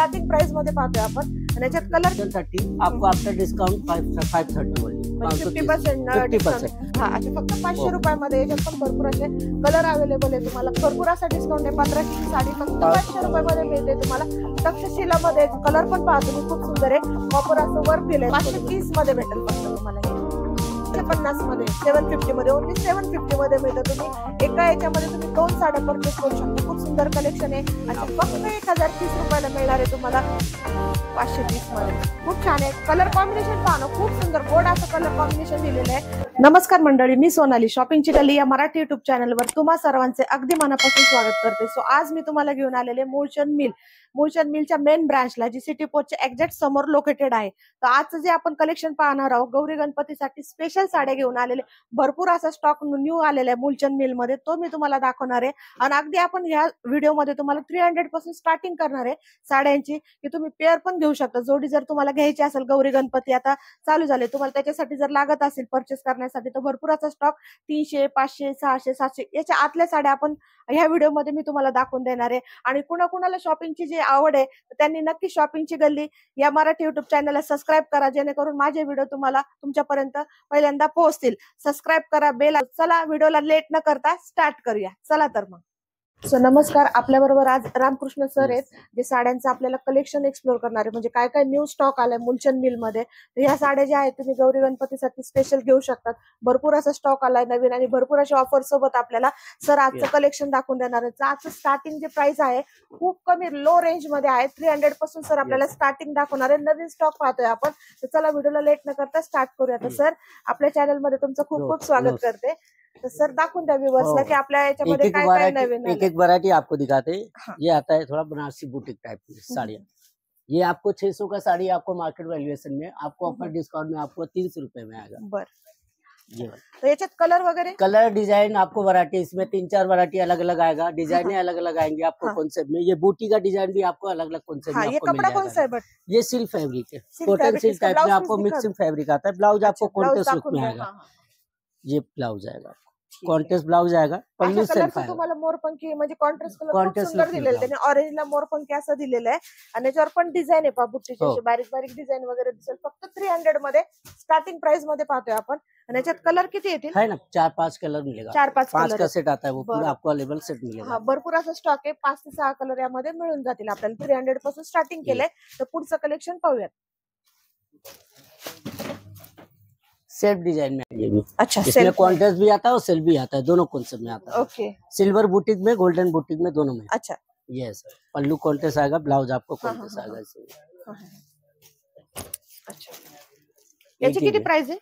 Starting price मध्ये पाहतोय आपण आणि याच्यात कलर 30 आपको आफ्टर डिस्काउंट 530 बोलिए 50% डिस्काउंट। हा अच्छा, फक्त 500 रुपयामध्ये याच्यात पण भरपूर असे कलर अवेलेबल आहे तुम्हाला। भरपूर असा डिस्काउंट आहे। 1500 साडी फक्त 500 रुपयामध्ये मिळते तुम्हाला। तक्षशिलामध्ये कलर पण पाहा तुम्ही, खूप सुंदर आहे। कॉपर असं वर्क दिलंय। 530 मध्ये भेटेल फक्त तुम्हाला हे। 50 मध्ये 750 मध्ये ओनली 750 मध्ये मिळतं। तुम्ही एका याच्यामध्ये तुम्ही 2 साड्या परचेस करू शकता। खूप सुंदर कलेक्शन आहे। अच्छा, फक्त 1030 रुपयाला मिळणार आहे तुम्हाला 530 मध्ये। खूप छान आहे। कलर कॉम्बिनेशन पहा ना, खूप सुंदर गोड असं कलर कॉम्बिनेशन दिलेलं आहे। नमस्कार मंडळी, मी सोनाली शॉपिंगची गल्ली या मराठी युट्यूब चॅनलवर तुम्हा सर्वांचे अगदी मनापासून स्वागत करते। सो आज मी तुम्हाला घेऊन आलेले मूळचंद मिलच्या मेन ब्रांचला, जी सिटी पोर्टच्या एक्झॅक्ट समोर लोकेटेड आहे। तर आजचं जे आपण कलेक्शन पाहणार आहोत, गौरी गणपतीसाठी स्पेशल साड्या घेऊन आलेले भरपूर असा स्टॉक न्यू आलेला आहे मूळचंद मिल मध्ये, तो मी तुम्हाला दाखवणार आहे। आणि अगदी आपण ह्या व्हिडिओमध्ये तुम्हाला 300 पासून स्टार्टिंग करणार आहे साड्यांची, की तुम्ही पेअर पण घेऊ शकता। जोडी जर तुम्हाला घ्यायची असेल, गौरी गणपती आता चालू झाले, तुम्हाला त्याच्यासाठी जर लागत असेल परचेस करण्यासाठी, तर भरपूर असा स्टॉक 300, 500, 600, 700 याच्या आतल्या साड्या आपण ह्या व्हिडिओमध्ये मी तुम्हाला दाखवून देणार आहे। आणि कुणाला शॉपिंगची जी आवड आहे, त्यांनी नक्की शॉपिंगची गल्ली या मराठी युट्यूब चॅनलला सबस्क्राईब करा, जेणेकरून माझे व्हिडिओ तुम्हाला तुमच्यापर्यंत पहिल्यांदा पोहोचतील। सबस्क्राईब करा, बेल। चला व्हिडिओला लेट न करता स्टार्ट करूया। चला तर मग। सो नमस्कार, आपल्या बरोबर आज रामकृष्ण सर आहेत, जे साड्यांचं आपल्याला कलेक्शन एक्सप्लोर करणार आहे, म्हणजे काय काय न्यू स्टॉक आलाय मूळचंद मिल मध्ये। तर ह्या साड्या ज्या आहेत तुम्ही गौरी गणपतीसाठी स्पेशल घेऊ शकतात। भरपूर असा स्टॉक आलाय नवीन आणि भरपूर अशा ऑफर सोबत आपल्याला सर आजचं कलेक्शन दाखवून देणार आहे। आजचं स्टार्टिंग जे प्राइस आहे खूप कमी लो रेंज मध्ये आहे। 300 पासून सर आपल्याला स्टार्टिंग दाखवणार आहे। नवीन स्टॉक पाहतोय आपण, तर चला व्हिडिओला लेट न करता स्टार्ट करूया। तर सर, आपल्या चॅनल मध्ये तुमचं खूप खूप स्वागत करते। तो सर दाखवून द्या व्यूअर्सला की आपल्या याच्यामध्ये काय काय नवीन एक एक वैरायटी आपको दिखाते हैं। ये आता है थोड़ा बनारसी बुटीक टाइप की साड़ियाँ। ये आपको 600 का साड़ी आपको मार्केट वैल्यूएशन में आपको अपना डिस्काउंट में आपको 300 रुपए में आएगा। बरं, ये तो याच्यात कलर वगैरह कलर डिजाइन आपको वैरायटी, इसमें 3-4 वैरायटी अलग अलग आएगा। डिजाइने अलग अलग आएंगी आपको कॉन्सेप्ट में। ये बूटी का डिजाइन भी आपको अलग अलग कॉन्सेप्ट में आपको कपड़ा कौन सा है? बट ये सिल्क फैब्रिक है, कॉटन सिल्क टाइप में आपको मिक्सिंग फैब्रिक आता है। ब्लाउज आपको कॉन्ट्रास्ट लुक में आएगा। ये ब्लाउज आएगा, कॉन्ट्रास्ट ब्लाउज आएगा। पल्लू सेल्फ आएगा। तुम्हाला मोरपंखी म्हणजे कॉन्ट्रास्ट कलर खूप सुंदर दिलेला आहे। त्याने ऑरेंजला मोरपंखी असं दिलेलं आहे आणि याच्यावर पण डिझाइन आहे पहा, बुट्टीची अशी बारीक बारीक डिझाइन वगैरे दिसेल। फक्त 300 मध्ये स्टार्टिंग प्राइस मध्ये पाहतोय आपण। आणि याच्यात कलर किती येतील? है ना 4-5 कलर मिलेगा। 4-5 का सेट आता है, वो पूरा आपको अवेलेबल सेट मिलेगा। हा, भरपूर असा स्टॉक आहे। 5 ते 6 कलर यामध्ये मिळून जातील आपल्याला। 300 पासून स्टार्टिंग केलंय, तर पुढचं कलेक्शन पाहूयात। सेल्फ डिजाइन में ये भी अच्छा, इसमें कॉन्ट्रास्ट भी आता है और सेल्फ भी आता है, दोनों कॉन्सेप्ट में आता है। ओके, सिल्वर बुटीक में, गोल्डन बुटीक में, दोनों में। अच्छा, यस, पल्लू कॉन्ट्रास्ट आएगा, ब्लाउज आपको कॉन्ट्रास्ट आएगा इसमें। अच्छा, याची किती प्राइस है?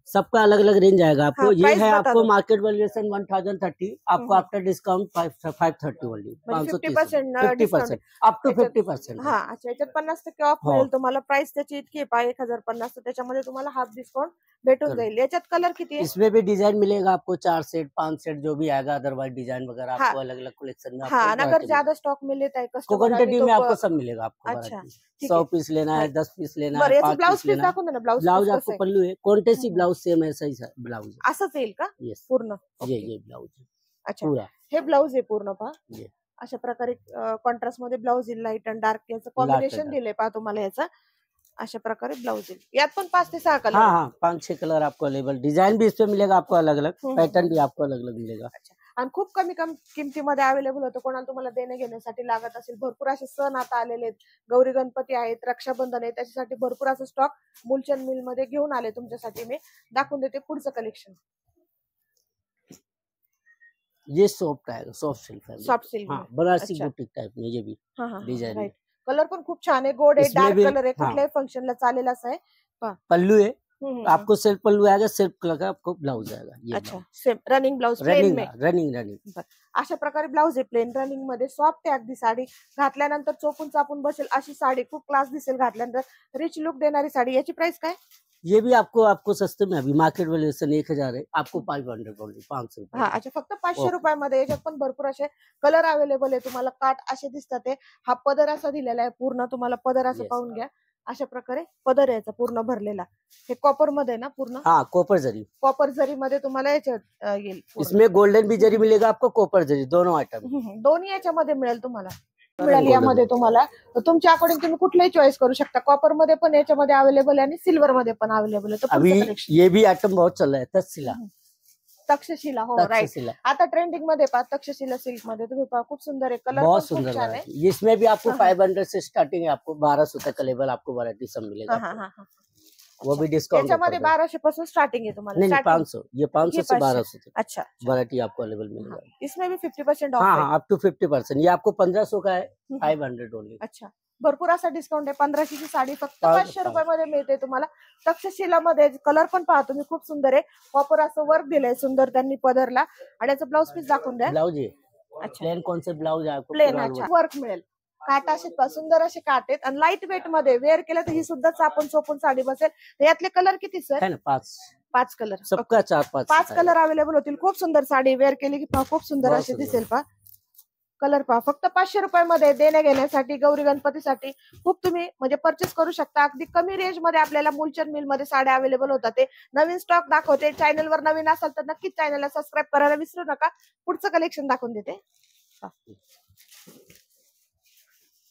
सबका अलग अलग रेंज आएगा आपको। ये है आपको मार्केट वैल्यूएशन 1030, आपको after discount 530 only, 50% up to 50%। हा, अच्छा, याच्यात 50% ऑफ मिळेल तुम्हाला। प्राइस त्याची इतकी आहे 1050, त्याच्यामध्ये तुम्हाला हाफ डिस्काउंट भेटून जाईल। याच्यात कलर किती आहे? इसमें भी डिजाइन मिलेगा आपको 4 सेट 5 सेट जो भी आएगा। अदरवाइज डिजाइन वगैरह आपको अलग अलग कलेक्शन में। हाँ, अगर ज्यादा स्टॉक मिले क्वांटिटी में आपको सब मिलेगा आपको। अच्छा, 100 पीस लेना है, 10 पीस लेना है, 5 पीस लेना है। ब्लाउज आपको पल्लू है, क्वांटिटी ब्लाउज सेम ऐसा ही ब्लाउज असंच येईल का पूर्ण? ये ब्लाउज है। अच्छा, पूरा हे ब्लाउज आहे पूर्ण पहा। अशा प्रकारे कॉन्ट्रास्ट मध्ये ब्लाउज येईल। लाईट आणि डार्क याचं कॉम्बिनेशन दिलंय पहा तुम्हाला। याचा अशा प्रकारे ब्लाउज येईल। यात पण 5 ते 6 कलर। हाँ, 5-6 कलर आपको अवेलेबल। डिजाइन भी इसमें मिलेगा आपको अलग अलग, पैटर्न भी आपको अलग अलग मिलेगा। अच्छा, आणि खूप कमी किमतीमध्ये अवेलेबल होतं। कोणाला तुम्हाला देणे घेण्यासाठी लागत असेल, भरपूर असे सण आता आलेले आहेत, गौरी गणपती आहेत, रक्षाबंधन आहे, त्याच्यासाठी भरपूर असा स्टॉक मूळचंद मिल मध्ये घेऊन आले तुमच्यासाठी। मी दाखवून देते पुढचं कलेक्शन। ये सॉफ्ट आएगा, सॉफ्ट सिल्क, हाँ, बनारसी बुटीक टाइप में। ये भी डिजाइन, कलर पण खूप छान आहे, गोड आहे, डार्क कलर आहे, कुठल्याही फंक्शनला चालेल असं आहे। पल्लू है, आपको सेल्फ पल्लू आएगा, सेल्फ कलर का आपको ब्लाउज आएगा। ये अच्छा, सेम रनिंग ब्लाउज प्लेन में। रनिंग अशा प्रकारे ब्लाउज आहे प्लेन रनिंग मध्ये। सॉफ्ट आहे अगदी साडी, घातल्यानंतर चोपून चापून बसेल अशी साडी, खूप क्लास दिसेल घातल्यानंतर, रिच लुक देणारी साडी। याची प्राइस काय? ये भी आपको सस्ते में, अभी मार्केट वैल्यूएशन 1000 है, आपको 500 रुपए। हाँ, अच्छा, फक्त 500 रुपयामध्ये। याच्यात पण भरपूर असे कलर अवेलेबल आहे तुम्हाला। काट असे दिसतात। हा पदर असा दिलेला आहे पूर्ण, तुम्हाला पदर असं पाहून घ्या। अशा प्रकारे पदर याचा पूर्ण भरलेला। हे कॉपर मध्ये ना पूर्ण? हाँ, कॉपर जरी मध्ये तुम्हाला याच्यात येईल। इसमें गोल्डन भी जरी मिलेगा आपको, कॉपर जरी, दोनों आइटम दोन्ही याच्यामध्ये मिळेल तुम्हाला। मिळाली यामध्ये तुम्हाला, तर तुमच्या अकॉर्डिंग तुम्ही कुठलाही चॉईस करू शकता. कॉपर मध्ये पण याच्यामध्ये अवेलेबल आहे आणि सिल्वर मध्ये पण अवेलेबल आहे. तर अभी ये भी आइटम बहुत चल रहा है, तक्षशिला. तक्षशिला, हो राईट. आता ट्रेंडिंग मध्ये पहा तक्षशिला सिल्क मध्ये तुम्ही पहा खूप सुंदर आहे, कलर बहुत सुंदर है. इसमें भी आपको 500 से स्टार्टिंग है, आपको 1200 तक का लेवल आपको वैरायटी सब मिलेगा. वो भी डिस्काउंट याच्यामध्ये 1200 पासून स्टार्टिंग आहे तुम्हाला. नहीं 500, ये 500 से 1200 तक अच्छा वैरायटी आपको अवेलेबल मिलेगा. इसमें भी 50% ऑफ. हाँ, अप टू 50%. ये आपको 1500 का है, 500 ओनली. अच्छा, भरपूर असा डिस्काउंट आहे. 1500 ची साडी फक्त 500 रुपयामध्ये मिळते तुम्हाला तक्षशिला मध्ये. कलर पण पहा तुम्ही खूप सुंदर आहे, कॉपर असं वर्क दिलंय सुंदर त्यांनी पदरला. आणि याचं ब्लाउज पीस दाखवून द्या. ब्लाउज आहे प्लेन कॉन्सेप्ट ब्लाउज आहे आपको. प्लेन, अच्छा वर्क मिळेल. काट असे सुंदर असे काट आहेत आणि लाईट वेट मध्ये वेअर केलं तर ही सुद्धा चापून चोपून साडी बसेल. यातले कलर किती सर? है ना 5 कलर. सबका 4-5 कलर अवेलेबल होतील. खूप सुंदर साडी वेअर केली की पहा खूप सुंदर अशी दिसेल. पहा कलर पहा. फक्त 500 रुपयामध्ये देण्या घेण्यासाठी गौरी गणपतीसाठी खूप तुम्ही म्हणजे परचेस करू शकता. अगदी कमी रेंज मध्ये आपल्याला मूलचंद मिल मध्ये साड्या अवेलेबल होतात. ते नवीन स्टॉक दाखवते. चॅनलवर नवीन असाल तर नक्कीच चॅनलला सबस्क्राईब करायला विसरू नका. पुढचं कलेक्शन दाखवून देते.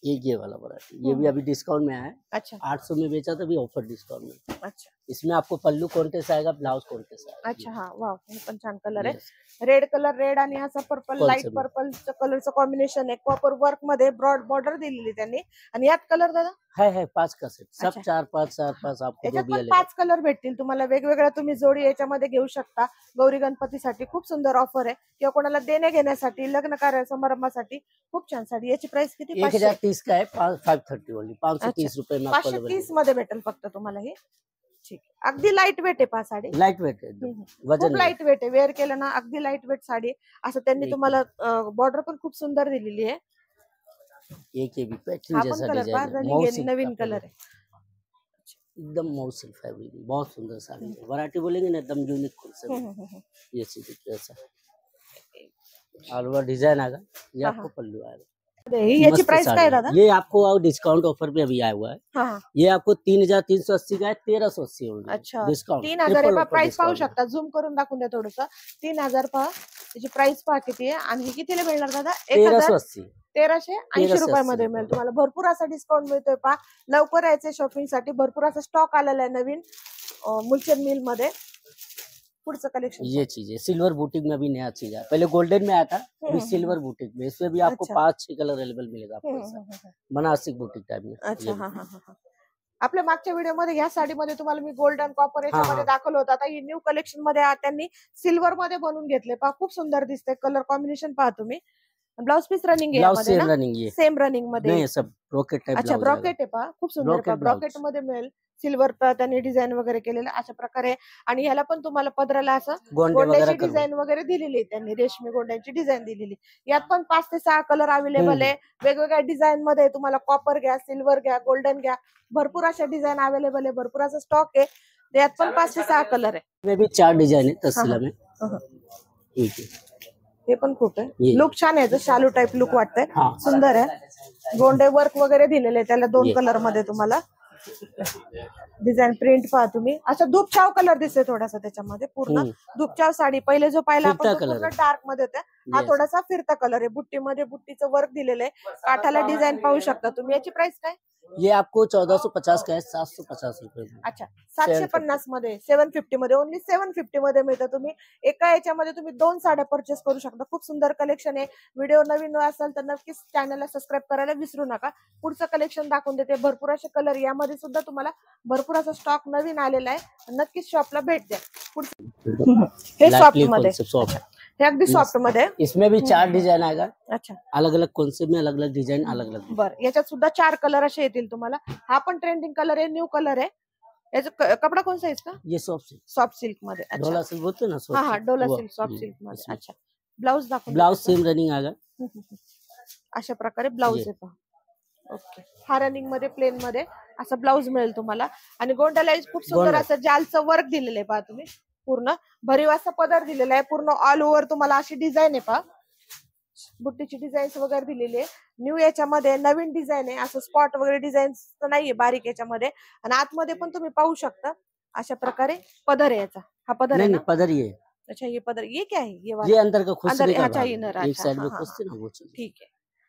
ये वाला वैरायटी, ये भी अभी डिस्काउंट में आया है. अच्छा 800 में बेचा था, अभी ऑफर डिस्काउंट में. अच्छा, इसमें आपको पल्लू कॉन्टेस्ट आएगा, ब्लाउज कॉन्टेस्ट आएगा. अच्छा हा वाव, हे पण छान कलर आहे. रेड कलर, रेड आणि असा पर्पल, लाईट पर्पल कलरचं कॉम्बिनेशन आहे. कॉपर वर्क मध्ये ब्रॉड बॉर्डर दिलेली त्यांनी. आणि यात कलर दादा है 5 का सेट, सब 4-5 आपको याच्यात पण 5 कलर भेटतील तुम्हाला वेगवेगळ्या. तुम्ही जोडी याच्यामध्ये घेऊ शकता गौरी गणपतीसाठी. खूप सुंदर ऑफर आहे किंवा कोणाला देण्या घेण्यासाठी, लग्न कार्य समारंभासाठी खूप छान साडी. याची प्राइस किती? 1030 का है, 530 ओनली. 530 रुपए में आपको 530 मध्ये भेटेल फक्त तुम्हाला हे. ठीक, अगदी लाईट वेट आहे पहा साडी. लाईट वेट आहे, वजन लाईट वेट आहे. वेअर केलं ना अगदी लाईट वेट साडी. असं त्यांनी तुम्हाला बॉर्डर पण खूप सुंदर दिलेली आहे. एक ये भी पैटर्न जैसा डिजाइन, नवीन कलर है, एकदम मऊ सिल्क फैब्रिक, बहुत सुंदर साड़ी है. वैरायटी बोलेंगे ना एकदम यूनिक कॉन्सेप्ट. ये चीज ऐसा ऑल ओवर डिजाइन आएगा. ये आपको पल्लू आएगा. याची प्राइस काय दादा? ये आपको डिस्काउंट ऑफर पे अभी आया हुआ है. ये आपको 3380 का है, 1380 होगा. अच्छा डिस्काउंट 3000 प्राइस पाहू शकता. झूम करून दाखवून द्या थोडस. 3000 पहा त्याची प्राइस पहा किती आहे. आणि हे कितीला मिळणार दादा? 1380 रुपयामध्ये मिळेल तुम्हाला. भरपूर असा डिस्काउंट मिळतोय पहा. लवकर यायचे शॉपिंग साठी. भरपूर असा स्टॉक आलेला आहे नवीन मूलचंद मिल मध्ये. पुढचं कलेक्शन ये चीज है सिल्वर बुटीक में भी नया चीज है. पहले गोल्डन में आया था, अभी सिल्वर बुटीक में. इसमें भी आपको 5-6 कलर अवेलेबल मिलेगा आपको. बनारसी बुटीक टाइप में. अच्छा हा. आपल्या मागच्या व्हिडिओ मध्ये या साडीमध्ये तुम्हाला मी गोल्डन कॉपर याच्यामध्ये दाखवलं होतं. आता ही न्यू कलेक्शन मध्ये त्यांनी सिल्वर मध्ये बनवून घेतले. पहा खूप सुंदर दिसते. कलर कॉम्बिनेशन पहा तुम्ही. ब्लाउज पीस रनिंग आहे, सेम रनिंग मध्ये. Brocade type. अच्छा ब्रॉकेट आहे पहा खूप सुंदर. ब्रॉकेट मध्ये मिळेल. सिल्वर त्यांनी डिझाईन वगैरे केलेलं अशा प्रकारे. आणि ह्याला पण तुम्हाला पदराला असं गोंड्याची डिझाईन वगैरे दिलेली आहे त्यांनी. रेशमी गोंड्याची डिझाईन दिलेली. यात पण 5 ते 6 कलर अवेलेबल आहे. वेगवेगळ्या डिझाईन मध्ये तुम्हाला कॉपर घ्या, सिल्वर घ्या, गोल्डन घ्या. भरपूर अशा डिझाईन अवेलेबल आहे. भरपूर असा स्टॉक आहे. यात पण 5 ते 6 कलर आहे. में भी 4 डिजाइन है तक्षशिला में. हे पण खूप आहे. लुक छान आहे. शालू टाइप लुक वाटतंय. सुंदर आहे. गोंडे वर्क वगैरे दिलेले आहे त्याला 2 कलर मध्ये तुम्हाला. डिझाईन प्रिंट पहा तुम्ही. असं धूपछाव कलर दिसते थोडासा त्याच्यामध्ये. पूर्ण धूपछाव साडी. पहिले जो पाहिला आपण पूर्ण डार्क मध्ये होता, हा थोडासा फिरता कलर आहे. बुट्टीमध्ये बुट्टीचं वर्क दिलेलं आहे. काठाला डिझाईन पाहू शकता तुम्ही. याची प्राइस काय? ये आपको 1450 का है, 750 रुपए. अच्छा 750 मध्ये, 750 मध्ये. ओनली 750 मध्ये मिळतं. तुम्ही एका याच्यामध्ये तुम्ही 2 साड्या परचेस करू शकता. खूप सुंदर कलेक्शन आहे. व्हिडिओ नवीन असेल तर नक्कीच चॅनलला सबस्क्राईब करायला विसरू नका. पुढचं कलेक्शन दाखवून देते. भरपूर असे कलर यामध्ये सुद्धा तुम्हाला भरपूर असा स्टॉक नवीन आलेला आहे. नक्कीच शॉपला भेट द्या. पुढचं हे सॉफ्ट मध्ये, हे अगदी सॉफ्ट मध्ये. इसमें भी 4 डिजाइन आएगा. अच्छा अलग अलग कॉन्सेप्ट में अलग अलग डिजाइन, अलग अलग. बरं याच्यात सुद्धा 4 कलर असे येतील तुम्हाला. हा पण ट्रेंडिंग कलर आहे, न्यू कलर आहे. याचा कपडा कोणता आहे इसका? ये सॉफ्ट सिल्क मध्ये. डोला सिल्क बोलते ना. हा डोला सिल्क सॉफ्ट सिल्क मध्ये. अच्छा ब्लाउज दाखव. ब्लाउज सेम रनिंग आएगा. अशा प्रकारे ब्लाउज आहे पहा. ओके हा रनिंग मध्ये प्लेन मध्ये असं ब्लाउज मिळेल तुम्हाला. आणि गोंड्याला खूप सुंदर असं जालचं वर्क दिलेलं आहे पहा तुम्ही. पूर्ण भरीव असा पदर दिलेला आहे. पूर्ण ऑल ओव्हर तुम्हाला अशी डिझाईन आहे पहा. बुट्टीची डिझाईन्स वगैरे दिलेली आहे. न्यू याच्यामध्ये नवीन डिझाईन आहे. असं स्पॉट वगैरे डिझाईन नाहीये बारीक याच्यामध्ये. आणि आतमध्ये पण तुम्ही पाहू शकता अशा प्रकारे पदर आहे याचा. हा पदर आहे ना? पदर ही है. अच्छा ये पदर ये क्या है? ये अंदर का खुसरी का अच्छा इनर. एक साइड में खुसती ना वो चीज. ठीक है.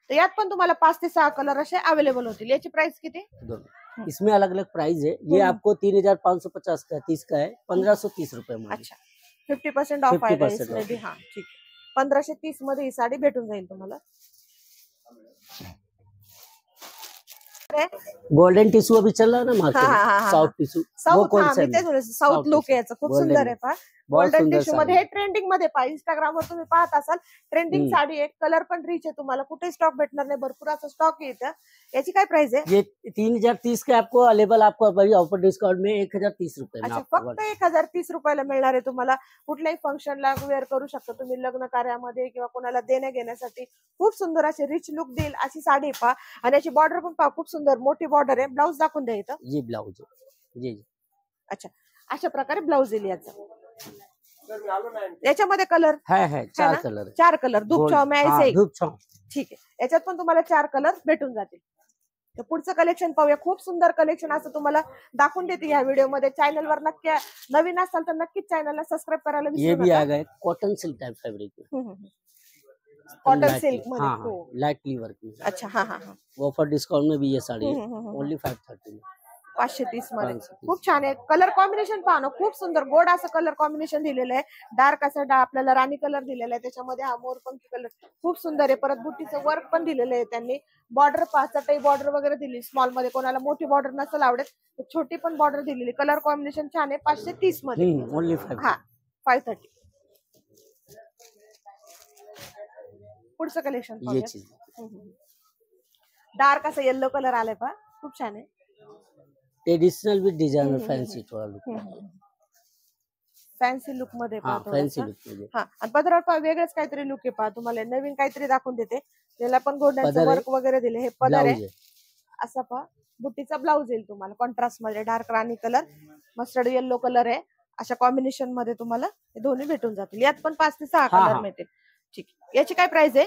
तर यात पण तुम्हाला 5 ते 6 कलर असे अवेलेबल होतील. याची प्राइस किती? दोनों इसमें अलग अलग प्राइस है। ये आपको 3550 का 30 का है 1530 रुपए में। अच्छा 50% ऑफ आहे 50% इसमें भी. हा ठीक आहे. 1530 मध्ये ही साडी भेटून जाईल तुम्हाला. गोल्डन टिश्यू अभी चल रहा है ना मार्केट में, सॉफ्ट टिश्यू, वो साऊथ. कौन हा सा मी तेच बोलले, साऊथ लुक आहे याचं, खूप सुंदर आहे पहा. गोल्डन टिश्यू मध्ये हे ट्रेंडिंग मध्ये पहा, इंस्टाग्राम वर तुम्ही पाहत असाल ट्रेंडिंग साडी आहे. कलर पण रिच आहे, तुम्हाला कुठे स्टॉक भेटणार नाही, भरपूर असा स्टॉक येतं. याची काय प्राइस आहे? ये 3030 का आपको अवेलेबल, आपको अभी ऑफर डिस्काउंट में 1030 रुपए में। अच्छा फक्त 1030 रुपयाला मिळणार आहे तुम्हाला. कुठल्याही फंक्शनला वेअर करू शकता तुम्ही, लग्न कार्यामध्ये किंवा कोणाला देण्या घेण्यासाठी खूप सुंदर अशी रिच लुक देईल अशी साडी पहा. आणि याची बॉर्डर पण पहा, खूप सुंदर मोठी बॉर्डर आहे. ब्लाऊज दाखवून द्या इथं. ये ब्लाउज है जी। अच्छा अशा प्रकारे ब्लाऊज येईल याचा. याच्यामध्ये कलर है 4 कलर है। 4 कलर धूप छाव में ऐसे ही. धूप छाव ठीक आहे. याच्यात पण तुम्हाला 4 कलर भेटून जातील. तर पुढचं कलेक्शन पाहूया. खूप सुंदर कलेक्शन असं तुम्हाला दाखवून देते या व्हिडिओ मध्ये. चॅनलवर नक्की नवीन असाल तर नक्कीच चॅनलला सबस्क्राईब करायला विसरू ये नका. भी आ गए कॉटन सिल्क टाइप फैब्रिक में, कॉटन सिल्क मध्ये. हो लाइटली वर्क में। अच्छा हा हा हा. ऑफर डिस्काउंट में भी ये साड़ी है ओनली 530 में। 530 मध्ये खूप छान आहे. कलर कॉम्बिनेशन पहा ना, खूप सुंदर गोड असं कलर कॉम्बिनेशन दिलेलं आहे. डार्क असं आपल्याला राणी कलर दिलेला आहे, त्याच्यामध्ये हा मोरपंखी कलर खूप सुंदर आहे. परत बुटीचं वर्क पण दिलेलं आहे त्यांनी. बॉर्डर चटई बॉर्डर वगैरे दिली स्मॉल मध्ये, कोणाला मोठी बॉर्डर नसेल आवडत तर छोटी पण बॉर्डर दिलेली. कलर कॉम्बिनेशन छान आहे. 530 मध्ये ओनली हा 530. पुढचं कलेक्शन ये चीज डार्क असं येलो कलर आलाय पहा, खूप छान आहे. ट्रेडिशनल विथ डिजाइनर फैंसी थोड़ा लुक, फॅन्सी लुक मध्ये पहा फैंसी लुक मध्ये। हा आणि पदरावर पहा वेगळंच काहीतरी लुक आहे पहा. तुम्हाला नवीन काहीतरी दाखवून देते. त्याला पण गोल्डनचं वर्क वगैरे दिले. हे पदर आहे असा पहा. बुट्टीचा ब्लाऊज येईल तुम्हाला कॉन्ट्रास्ट मध्ये. डार्क राणी कलर, मस्टर्ड येल्लो कलर आहे. अशा कॉम्बिनेशन मध्ये तुम्हाला हे दोन्ही भेटून जातील. यात पण 5 ते 6 कलर मिळतील. ठीक. याची काय प्राइस आहे?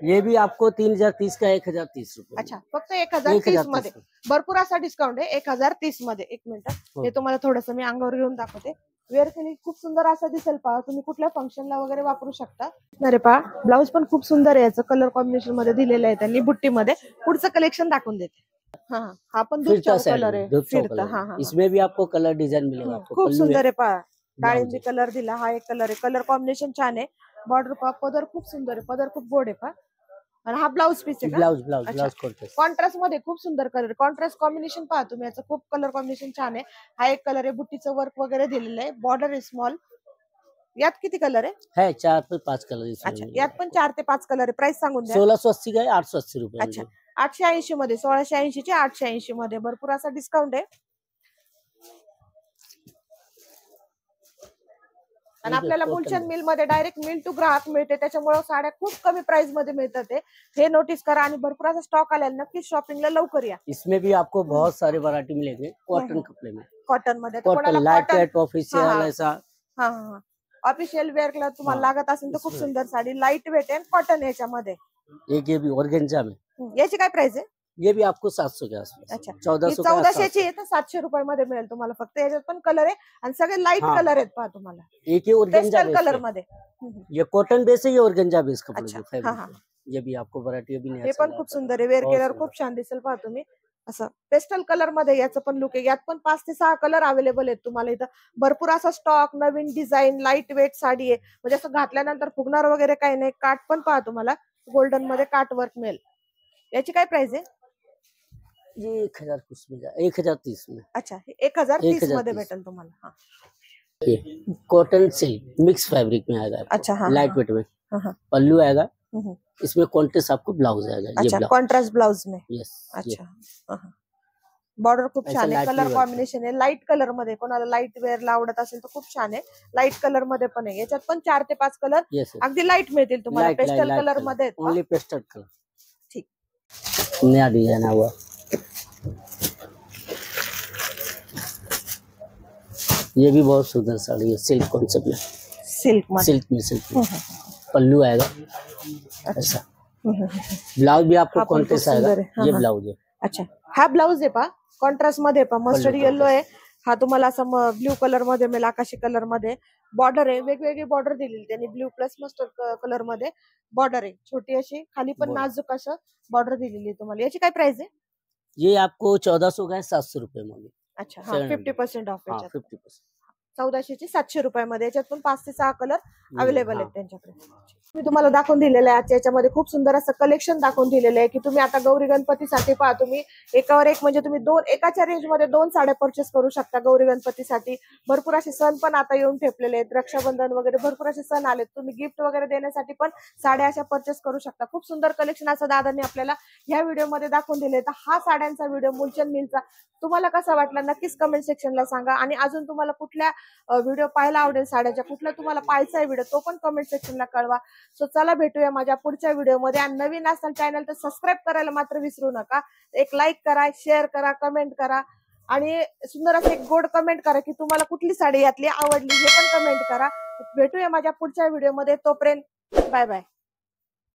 ये भी आपको 3030 का 1030 रुपए। अच्छा फक्त 1030 मध्ये. भरपूर असा डिस्काउंट आहे 1030 मध्ये. एक मिनिट हे तुम्हाला थोडस मी अंगावर घेऊन दाखवते. वेअर केली खूप सुंदर असं दिसेल पहा. तुम्ही कुठल्या फंक्शनला वगैरे वापरू शकता. अरे पहा ब्लाऊज पण खूप सुंदर आहे. याचं कलर कॉम्बिनेशन मध्ये दिलेलं आहे त्यांनी बुट्टीमध्ये. पुढचं कलेक्शन दाखवून देते. हा पण दुसरा कलर आहे फिरता. हा इसमें भी आपको कलर डिजाइन मिलेगा आपको। खूप सुंदर आहे पहा. डाळिंबी कलर दिला. हा एक कलर आहे. कलर कॉम्बिनेशन छान आहे. बॉर्डर पहा, पदर खूप सुंदर आहे. पदर खूप गोड आहे पहा. आणि हा ब्लाऊज पीस आहे का? ब्लाऊज कॉन्ट्रास्ट मध्ये खूप सुंदर कलर. कॉन्ट्रास्ट कॉम्बिनेशन पहा तुम्ही. याचं खूप कलर कॉम्बिनेशन छान आहे. हा एक कलर आहे. बुट्टीचं वर्क वगैरे दिलेलं आहे. बॉर्डर आहे स्मॉल. यात किती कलर आहे? 4 ते 5 कलर। अच्छा यात पण 4 ते 5 कलर आहे. प्राइस सांगून द्या. 1680 का 880 रुपए। अच्छा 880 मध्ये. 1680 चे 880 मध्ये. भरपूर असा डिस्काउंट आहे. आणि आपल्याला मुलचंद मिल मध्ये डायरेक्ट मिल टू ग्राहक मिळते, त्याच्यामुळे साड्या खूप कमी प्राइस मध्ये मिळतात. हे नोटीस करा. आणि भरपूर असा स्टॉक आलेला, नक्की शॉपिंगला लवकर या. इसमें भी आपको बहुत सारे वैरायटी मिलेंगे कॉटन कपड़े में। कॉटन मध्ये कॉटन लाइट वेट ऑफिशियल ऐसा। हा ऑफिशियल वेअरला तुम्हाला लागत असेल तर खूप सुंदर साडी लाईट वेट आहे. कॉटन याच्यामध्ये. एक ये भी ऑर्गेन्जा में। याची काय प्राइस आहे? ये भी आपको 700 के आसपास। अच्छा 1400 ची आहे तर 700 रुपये मध्ये मिळेल तुम्हाला. फक्त याच्यात पण कलर आहे आणि सगळे लाईट कलर आहेत पहा तुम्हाला. एक ही ऑर्गेन्जा कलर मध्ये. ये कॉटन बेस है, ये ऑर्गेन्जा बेस कपड़े जो फैब्रिक। ये भी आपको वैरायटी भी नहीं। हे पण खूप सुंदर आहे. वेअर केल्यावर खूप छान दिसेल पहा तुम्ही. असं पेस्टल कलर मध्ये याचं पण लुक आहे. यात पण 5 ते 6 कलर अवेलेबल आहेत तुम्हाला इथं. भरपूर असा स्टॉक, नवीन डिझाईन, लाईट वेट साडी आहे. म्हणजे असं घातल्यानंतर फुगणार वगैरे काही नाही. काट पण पहा तुम्हाला गोल्डन मध्ये काट वर्क मिळेल. याची काय प्राइस आहे? ये 1000 कुछ में 1030 में। अच्छा 1030 मध्ये भेटेल तुम्हाला. कॉटन सिल्क मिक्स फैब्रिक में आएगा। अच्छा लाइट वेट में। पल्लू आएगा। इसमें कॉन्ट्रास्ट आपको ब्लाउज आएगा। अच्छा कॉन्ट्रास्ट ब्लाउज में। यस। अच्छा बॉर्डर खूप छान आहे. कलर कॉम्बिनेशन आहे लाईट कलर मध्ये. कोणाला लाईट वेअर ला आवडत असेल तर खूप छान आहे. लाईट कलर मध्ये पण आहे. याच्यात पण 4 ते 5 कलर अगदी लाईट मिळतील तुम्हाला. पेस्टल कलर मध्ये. Only pastel colour. ठीक. नया डिजाइन हुआ। ये भी बहुत सुंदर साड़ी है। सिल्क कॉन्सेप्ट में। सिल्क में पल्लू आएगा ऐसा। ब्लाउज भी आपको कॉन्ट्रास्ट आएगा। ये ब्लाउज है। अच्छा हा ब्लाउज आहे पहा. कॉन्ट्रास्ट मध्ये पहा. मस्टर्ड येलो आहे. हा तुम्हाला असं ब्ल्यू कलर मध्ये मिळेल, आकाशी कलर मध्ये. बॉर्डर आहे, वेगवेगळी बॉर्डर दिलेली त्यांनी, ब्ल्यू प्लस मस्टर्ड कलर मध्ये बॉर्डर आहे, छोटी अशी, खाली पण बॉर्डर. नाजूक असं बॉर्डर दिलेली आहे तुम्हाला. याची काय प्राइस आहे? ये आपको 1400 का है, 700 रुपये में. अच्छा, हा 700. 50% ऑफ हाँ याच्यात. 50%. 1400 ची 700 रुपयामध्ये. याच्यात पण 5 ते 6 कलर अवेलेबल आहेत हाँ. त्यांच्याकडे. मी तुम्हाला दाखवून दिलेलं आहे आजच्या याच्यामध्ये खूप सुंदर असं कलेक्शन दाखवून दिलेलं आहे की तुम्ही आता गौरी गणपतीसाठी पहा, तुम्ही एकावर एक म्हणजे तुम्ही एकाच्या रेंज मध्ये 2 साड्या परचेस करू शकता गौरी गणपतीसाठी. भरपूर असे सण पण आता येऊन ठेपलेले आहेत, रक्षाबंधन वगैरे भरपूर असे सण आलेत, तुम्ही गिफ्ट वगैरे देण्यासाठी पण साड्या अशा परचेस करू शकता. खूप सुंदर कलेक्शन असं दादांनी आपल्याला ह्या व्हिडिओमध्ये दाखवून दिले. तर हा साड्यांचा व्हिडिओ मुलचंद मिलचा तुम्हाला कसा वाटला नक्कीच कमेंट सेक्शनला सांगा. आणि अजून तुम्हाला कुठल्या व्हिडिओ पाहायला आवडेल साड्याच्या, कुठला तुम्हाला पाहायचा आहे व्हिडिओ, तो पण कमेंट सेक्शनला कळवा. सो चला भेटूया माझ्या पुढच्या व्हिडिओमध्ये. आणि नवीन असाल चॅनल तर सबस्क्राईब करायला मात्र विसरू नका. एक लाईक करा, शेअर करा, कमेंट करा आणि सुंदर असं एक गोड कमेंट करा की तुम्हाला कुठली साडी यातली आवडली हे पण कमेंट करा. भेटूया माझ्या पुढच्या व्हिडिओमध्ये. तोपर्यंत बाय बाय.